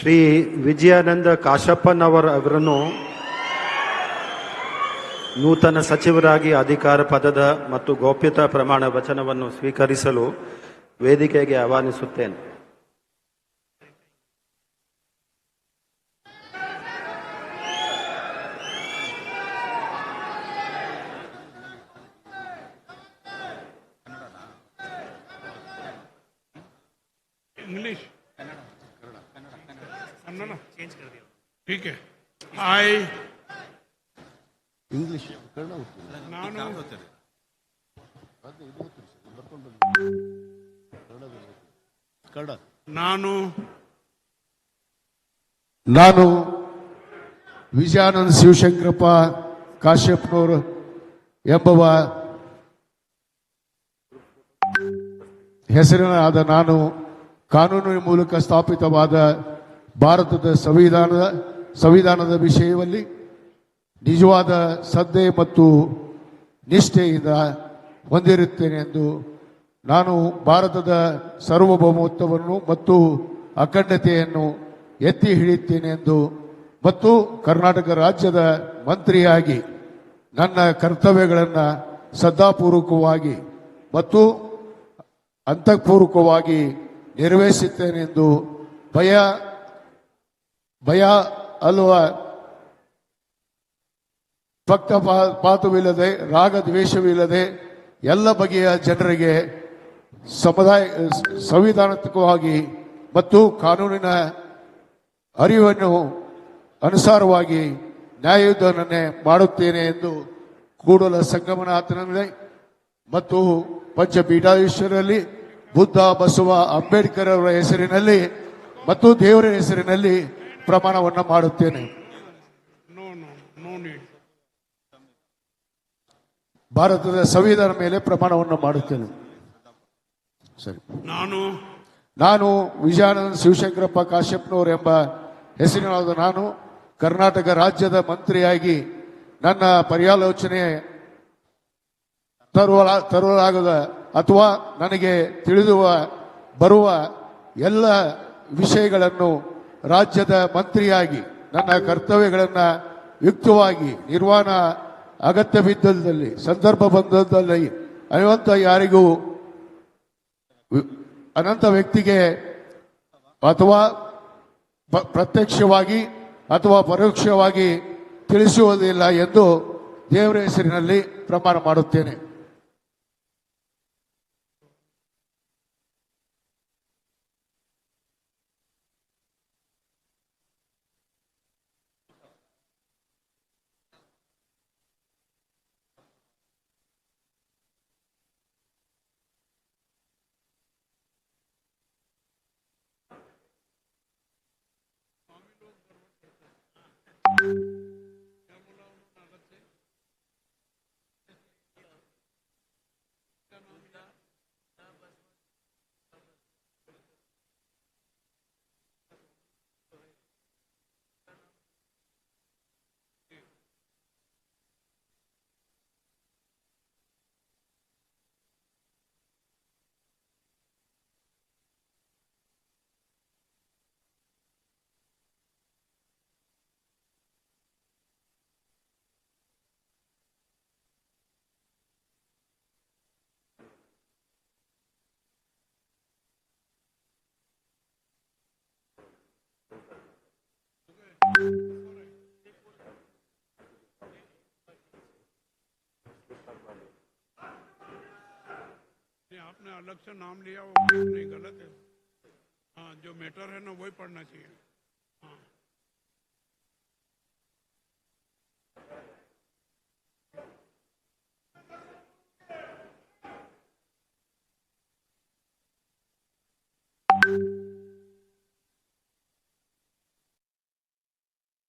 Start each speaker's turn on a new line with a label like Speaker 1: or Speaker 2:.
Speaker 1: ಶ್ರೀ ವಿಜಯಾನಂದ ಕಾಶಪ್ಪನವರನ್ನು ನೂತನ ಸಚಿವರಾಗಿ ಅಧಿಕಾರ ಪದದ ಮತ್ತು ಗೌಪ್ಯತಾ ಪ್ರಮಾಣ ವಚನವನ್ನು ಸ್ವೀಕರಿಸಲು ವೇದಿಕೆಗೆ ಆಹ್ವಾನಿಸುತ್ತೇನೆ.
Speaker 2: इंग्लिश कन्नड़ चेंज कर दिया. ठीक है. आई
Speaker 3: इंग्लिश ನಾನು ವಿಜಯಾನಂದ ಶಿವಶಂಕರಪ್ಪ ಕಾಶ್ಯಪ್ನವರು ಎಂಬುವ ಹೆಸರಿನಾದ ನಾನು ಕಾನೂನಿನ ಮೂಲಕ ಸ್ಥಾಪಿತವಾದ ಭಾರತದ ಸಂವಿಧಾನದ ವಿಷಯದಲ್ಲಿ ನಿಜವಾದ ಶ್ರದ್ಧೆ ಮತ್ತು ನಿಷ್ಠೆಯಿಂದ ಹೊಂದಿರುತ್ತೇನೆ ಎಂದು ನಾನು ಭಾರತದ ಸಾರ್ವಭೌಮತ್ವವನ್ನು ಮತ್ತು ಅಖಂಡತೆಯನ್ನು ಎತ್ತಿ ಹಿಡಿಯುತ್ತೇನೆ ಎಂದು ಮತ್ತು ಕರ್ನಾಟಕ ರಾಜ್ಯದ ಮಂತ್ರಿಯಾಗಿ ನನ್ನ ಕರ್ತವ್ಯಗಳನ್ನು ಶ್ರದ್ಧಾಪೂರ್ವಕವಾಗಿ ಮತ್ತು ಅಂತಃಪೂರ್ವಕವಾಗಿ ನಿರ್ವಹಿಸುತ್ತೇನೆ ಎಂದು ಭಯ ಅಲ್ವಾ ಪಕ್ಷಪಾತವಿಲ್ಲದೆ ರಾಗದ್ವೇಷವಿಲ್ಲದೆ ಎಲ್ಲ ಬಗೆಯ ಜನರಿಗೆ ಸಂವಿಧಾನಾತ್ಮಕವಾಗಿ ಮತ್ತು ಕಾನೂನಿನ ಅರಿವನ್ನು ಅನುಸಾರವಾಗಿ ನ್ಯಾಯಯುತವನ್ನೇ ಮಾಡುತ್ತೇನೆ ಎಂದು ಕೂಡಲ ಸಂಗಮನಾಥನಲ್ಲಿ ಮತ್ತು ಪಂಚಪೀಠಾಧೀಶ್ವರಲ್ಲಿ ಬುದ್ಧ ಬಸವ ಅಂಬೇಡ್ಕರ್ ಅವರ ಹೆಸರಿನಲ್ಲಿ ಮತ್ತು ದೇವರ ಹೆಸರಿನಲ್ಲಿ ಪ್ರಮಾಣವನ್ನು ಮಾಡುತ್ತೇನೆ. ಭಾರತದ ಸಂವಿಧಾನ ಮೇಲೆ ಪ್ರಮಾಣವನ್ನು ಮಾಡುತ್ತೇನೆ. ಸರಿ. ನಾನು ವಿಜಯಾನಂದ ಶಿವಶಂಕರಪ್ಪ ಕಾಶ್ಯಪ್ನವರು ಎಂಬ ಹೆಸರಿನಾದ ನಾನು ಕರ್ನಾಟಕ ರಾಜ್ಯದ ಮಂತ್ರಿಯಾಗಿ ನನ್ನ ಪರ್ಯಾಲೋಚನೆ ತರಲಾಗದ ಅಥವಾ ನನಗೆ ತಿಳಿದುವ ಬರುವ ಎಲ್ಲ ವಿಷಯಗಳನ್ನು ರಾಜ್ಯದ ಮಂತ್ರಿಯಾಗಿ ನನ್ನ ಕರ್ತವ್ಯಗಳನ್ನು ಯುಕ್ತವಾಗಿ ನಿರ್ವಹಣಾ ಅಗತ್ಯ ಬಿದ್ದಲ್ಲಿ ಸಂದರ್ಭ ಬಂದಲ್ಲಿ ಅನಂತ ವ್ಯಕ್ತಿಗೆ ಅಥವಾ ಪ್ರತ್ಯಕ್ಷವಾಗಿ ಅಥವಾ ಪರೋಕ್ಷವಾಗಿ ತಿಳಿಸುವುದಿಲ್ಲ ಎಂದು ದೇವರ ಹೆಸರಿನಲ್ಲಿ ಪ್ರಮಾಣ ಮಾಡುತ್ತೇನೆ.
Speaker 2: आपने अलग से नाम लिया वो नहीं, गलत है. हाँ, जो मैटर है ना वही पढ़ना चाहिए.